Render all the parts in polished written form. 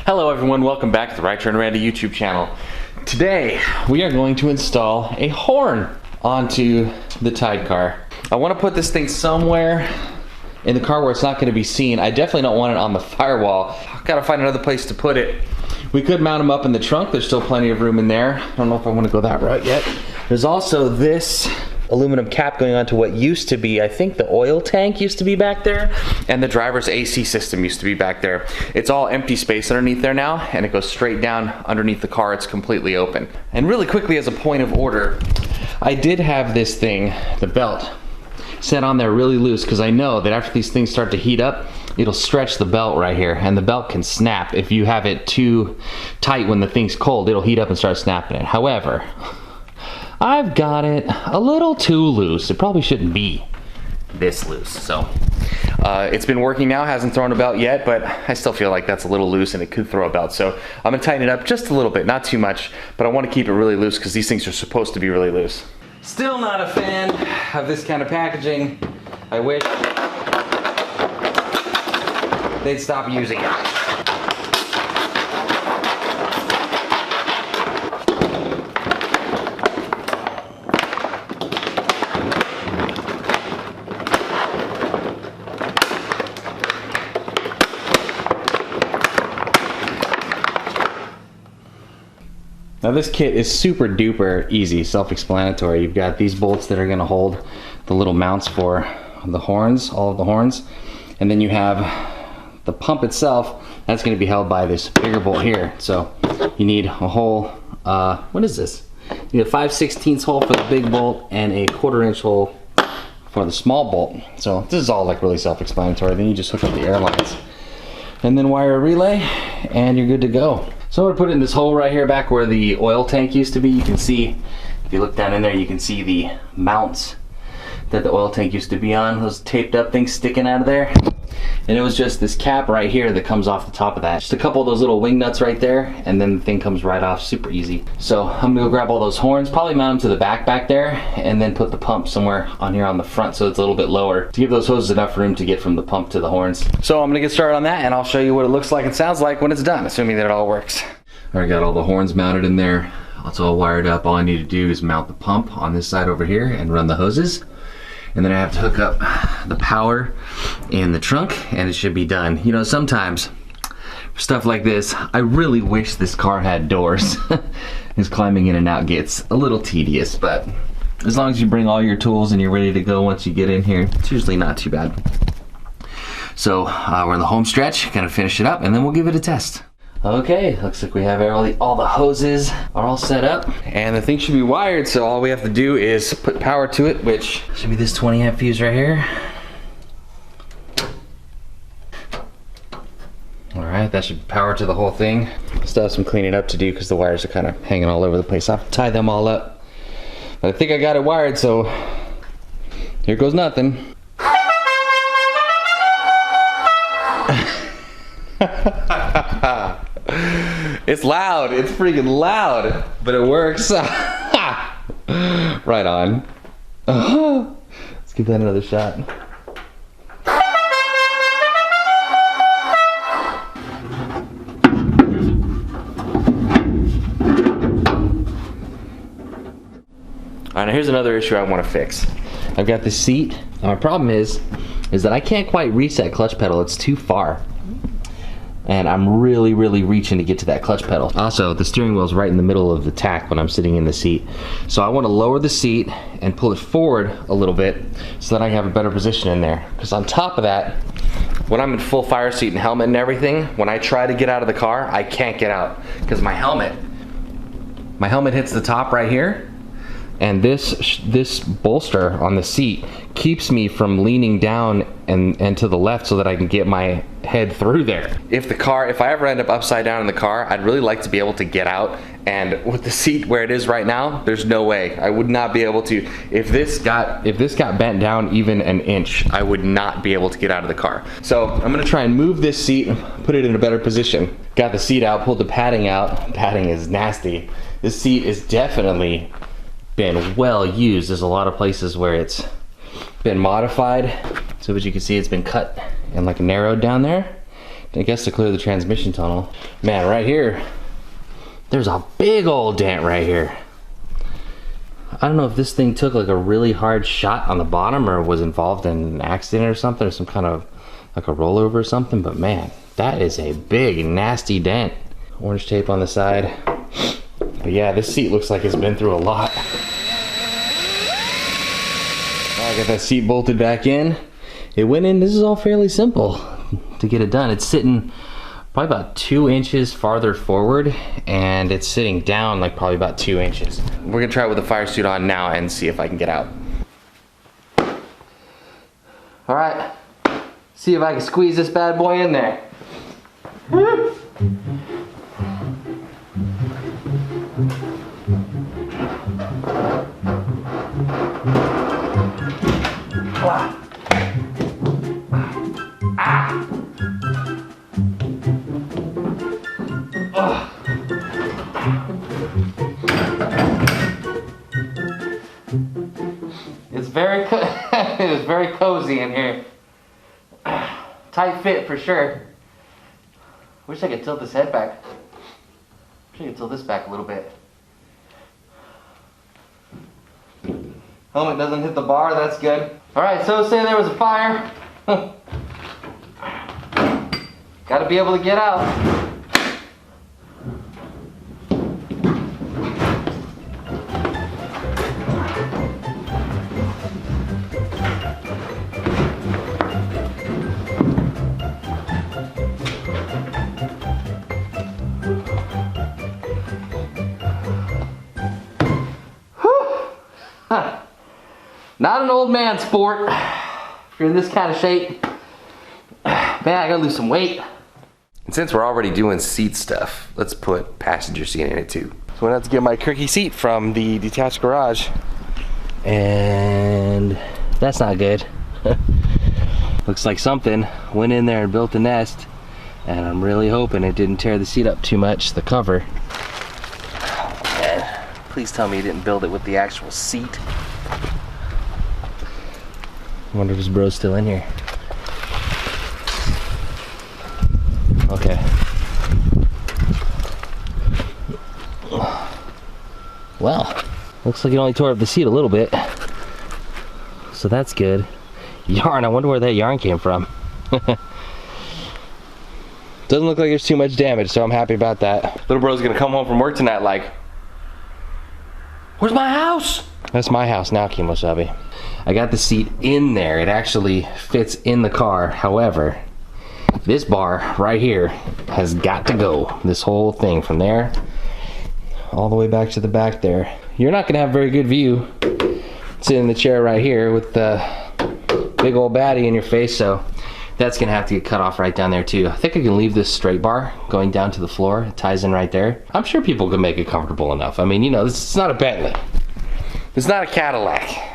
Hello everyone, welcome back to the Right Turn Randy YouTube channel. Today we are going to install a horn onto the Tide car. I want to put this thing somewhere in the car where it's not going to be seen. I definitely don't want it on the firewall. I've got to find another place to put it. We could mount them up in the trunk. There's still plenty of room in there. I don't know if I want to go that route yet. There's also this aluminum cap going onto what used to be, I think the oil tank used to be back there, and the driver's AC system used to be back there. It's all empty space underneath there now, and it goes straight down underneath the car. It's completely open. And really quickly, as a point of order, I did have this thing, the belt, set on there really loose because I know that after these things start to heat up, it'll stretch the belt right here, and the belt can snap. If you have it too tight when the thing's cold, it'll heat up and start snapping it. However, I've got it a little too loose. It probably shouldn't be this loose. So it's been working now, hasn't thrown a belt yet, but I still feel like that's a little loose and it could throw a belt. So I'm gonna tighten it up just a little bit, not too much, but I want to keep it really loose because these things are supposed to be really loose. Still not a fan of this kind of packaging. I wish they'd stop using it. Now this kit is super duper easy, self-explanatory. You've got these bolts that are going to hold the little mounts for the horns, all of the horns. And then you have the pump itself, that's going to be held by this bigger bolt here. So you need a whole, what is this? You need a 5/16 hole for the big bolt and a 1/4 inch hole for the small bolt. So this is all like really self-explanatory. Then you just hook up the air lines and then wire a relay and you're good to go. So I'm gonna put it in this hole right here back where the oil tank used to be. You can see, if you look down in there, you can see the mounts that the oil tank used to be on, those taped up things sticking out of there. And it was just this cap right here that comes off the top of that. Just a couple of those little wing nuts right there, and then the thing comes right off, super easy. So I'm gonna go grab all those horns, probably mount them to the back there, and then put the pump somewhere on here on the front so it's a little bit lower to give those hoses enough room to get from the pump to the horns. So I'm gonna get started on that, and I'll show you what it looks like and sounds like when it's done, assuming that it all works. I already got all the horns mounted in there. It's all wired up. All I need to do is mount the pump on this side over here and run the hoses. And then I have to hook up the power in the trunk and it should be done. You know, sometimes for stuff like this, I really wish this car had doors. Because climbing in and out gets a little tedious, but as long as you bring all your tools and you're ready to go once you get in here, it's usually not too bad. So we're in the home stretch, gonna finish it up and then we'll give it a test. Okay, looks like we have all the hoses are all set up and the thing should be wired, so all we have to do is put power to it, which should be this 20 amp fuse right here. Alright, that should power to the whole thing. Still have some cleaning up to do because the wires are kind of hanging all over the place. I have to tie them all up. But I think I got it wired, so here goes nothing. It's loud, it's freaking loud, but it works. Right on. Let's give that another shot. Alright, now here's another issue I want to fix. I've got this seat. Now my problem is that I can't quite reach that clutch pedal, it's too far. And I'm really reaching to get to that clutch pedal. Also, the steering wheel is right in the middle of the tack when I'm sitting in the seat. So I want to lower the seat and pull it forward a little bit so that I have a better position in there. Because on top of that, when I'm in full fire seat and helmet and everything, when I try to get out of the car, I can't get out. Because my helmet hits the top right here. And this bolster on the seat keeps me from leaning down and to the left so that I can get my head through there. If I ever end up upside down in the car, I'd really like to be able to get out, and with the seat where it is right now, there's no way. I would not be able to. If this got bent down even an inch, I would not be able to get out of the car. So I'm gonna try and move this seat and put it in a better position. Got the seat out, pulled the padding out. Padding is nasty. This seat is definitely been well used. There's a lot of places where it's been modified. So as you can see, it's been cut and like narrowed down there. I guess to clear the transmission tunnel. Man, right here, there's a big old dent right here. I don't know if this thing took like a really hard shot on the bottom or was involved in an accident or something, or some kind of like a rollover or something, but man, that is a big, nasty dent. Orange tape on the side. But yeah, this seat looks like it's been through a lot. I got that seat bolted back in. It went in. This is all fairly simple to get it done. It's sitting probably about 2 inches farther forward, and it's sitting down like probably about 2 inches. We're gonna try it with the fire suit on now and see if I can get out. All right, see if I can squeeze this bad boy in there. It's very cozy in here. Tight fit for sure. Wish I could tilt this head back. Wish I could tilt this back a little bit. Helmet doesn't hit the bar, that's good. Alright, so say there was a fire. Gotta be able to get out. Not an old man sport. If you're in this kind of shape, man, I gotta lose some weight. And since we're already doing seat stuff, let's put passenger seat in it too. So I went out to get my Kirkey seat from the detached garage, and that's not good. Looks like something went in there and built a nest, and I'm really hoping it didn't tear the seat up too much, the cover. Oh man, please tell me you didn't build it with the actual seat. I wonder if this bro's still in here. Okay. Well, looks like it only tore up the seat a little bit. So that's good. Yarn, I wonder where that yarn came from. Doesn't look like there's too much damage, so I'm happy about that. Little bro's gonna come home from work tonight like, where's my house? That's my house now, Kimosabi. I got the seat in there. It actually fits in the car. However, this bar right here has got to go. This whole thing from there all the way back to the back there. You're not gonna have a very good view sitting in the chair right here with the big old baddie in your face, so that's gonna have to get cut off right down there too. I think I can leave this straight bar going down to the floor. It ties in right there. I'm sure people can make it comfortable enough. I mean, you know, it's not a Bentley. It's not a Cadillac.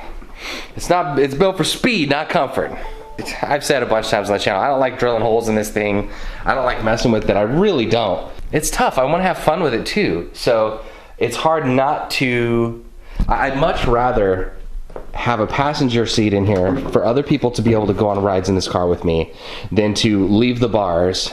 It's built for speed, not comfort. I've said a bunch of times on the channel, I don't like drilling holes in this thing. I don't like messing with it. I really don't. It's tough. I want to have fun with it too. So it's hard not to. I'd much rather have a passenger seat in here for other people to be able to go on rides in this car with me than to leave the bars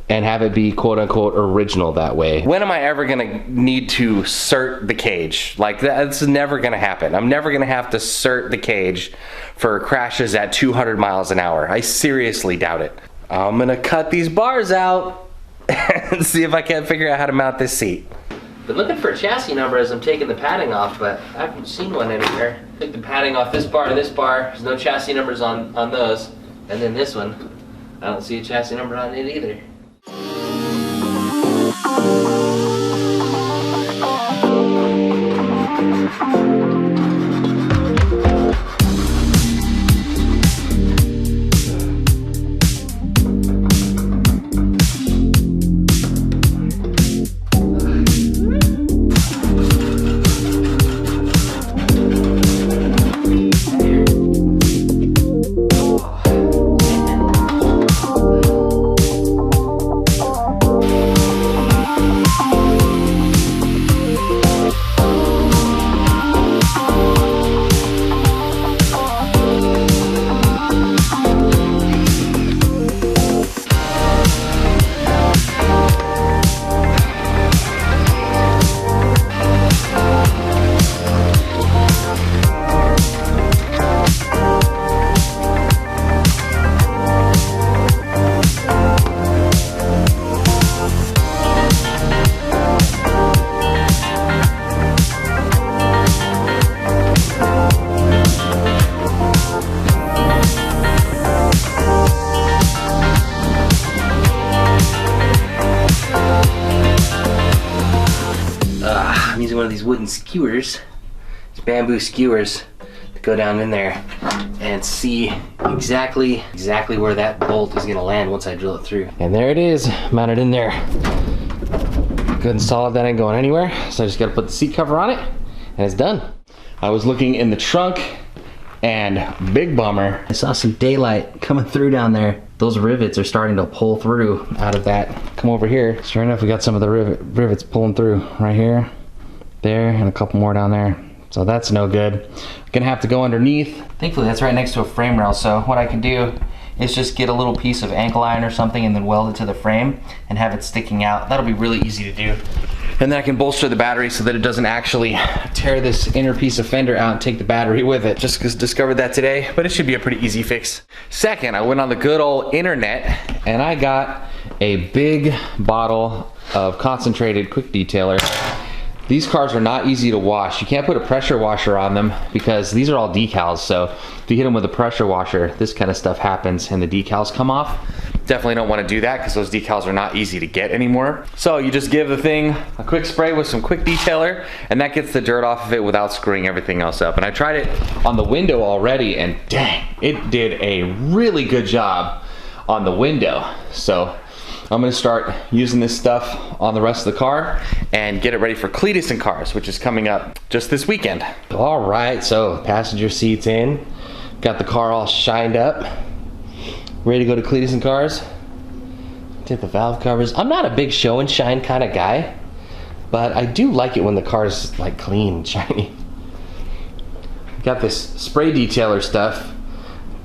and have it be quote unquote original that way. When am I ever gonna need to cert the cage? Like that's never gonna happen. I'm never gonna have to cert the cage for crashes at 200 miles an hour. I seriously doubt it. I'm gonna cut these bars out and see if I can't figure out how to mount this seat. Been looking for a chassis number as I'm taking the padding off, but I haven't seen one anywhere. Took the padding off this bar and this bar. There's no chassis numbers on those. And then this one, I don't see a chassis number on it either. using one of these wooden skewers, these bamboo skewers, to go down in there and see exactly where that bolt is gonna land once I drill it through. And there it is, mounted in there. Good and solid, that ain't going anywhere. So I just gotta put the seat cover on it and it's done. I was looking in the trunk and big bummer, I saw some daylight coming through down there. Those rivets are starting to pull through out of that. Come over here. Sure enough, we got some of the rivets pulling through right here, there, and a couple more down there. So that's no good. Gonna have to go underneath. Thankfully, that's right next to a frame rail. So what I can do is just get a little piece of ankle iron or something and then weld it to the frame and have it sticking out. That'll be really easy to do. And then I can bolster the battery so that it doesn't actually tear this inner piece of fender out and take the battery with it. Just discovered that today, but it should be a pretty easy fix. Second, I went on the good old internet and I got a big bottle of concentrated quick detailer. These cars are not easy to wash. You can't put a pressure washer on them because these are all decals. So if you hit them with a pressure washer, this kind of stuff happens and the decals come off. Definitely don't want to do that because those decals are not easy to get anymore. So you just give the thing a quick spray with some quick detailer and that gets the dirt off of it without screwing everything else up. And I tried it on the window already and dang, it did a really good job on the window. So I'm gonna start using this stuff on the rest of the car and get it ready for Cleetus and Cars, which is coming up just this weekend. All right, so passenger seats in, got the car all shined up, ready to go to Cleetus and Cars. Did the valve covers. I'm not a big show and shine kind of guy, but I do like it when the car's like clean and shiny. Got this spray detailer stuff,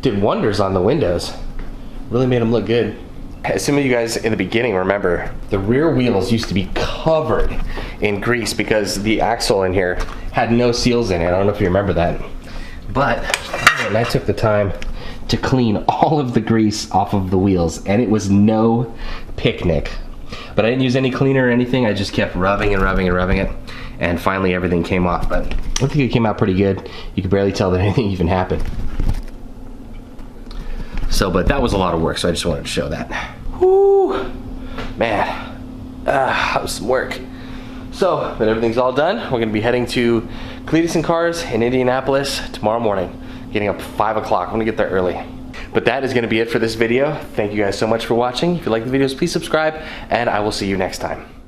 did wonders on the windows. Really made them look good. As some of you guys in the beginning remember, the rear wheels used to be covered in grease because the axle in here had no seals in it. I don't know if you remember that. But and I took the time to clean all of the grease off of the wheels and it was no picnic. But I didn't use any cleaner or anything. I just kept rubbing and rubbing and rubbing it and finally everything came off. But I think it came out pretty good. You could barely tell that anything even happened. So, but that was a lot of work, so I just wanted to show that. Whoo, man, that was some work. So, when everything's all done, we're gonna be heading to Cleetus and Cars in Indianapolis tomorrow morning. Getting up 5 o'clock, I'm gonna get there early. But that is gonna be it for this video. Thank you guys so much for watching. If you like the videos, please subscribe, and I will see you next time.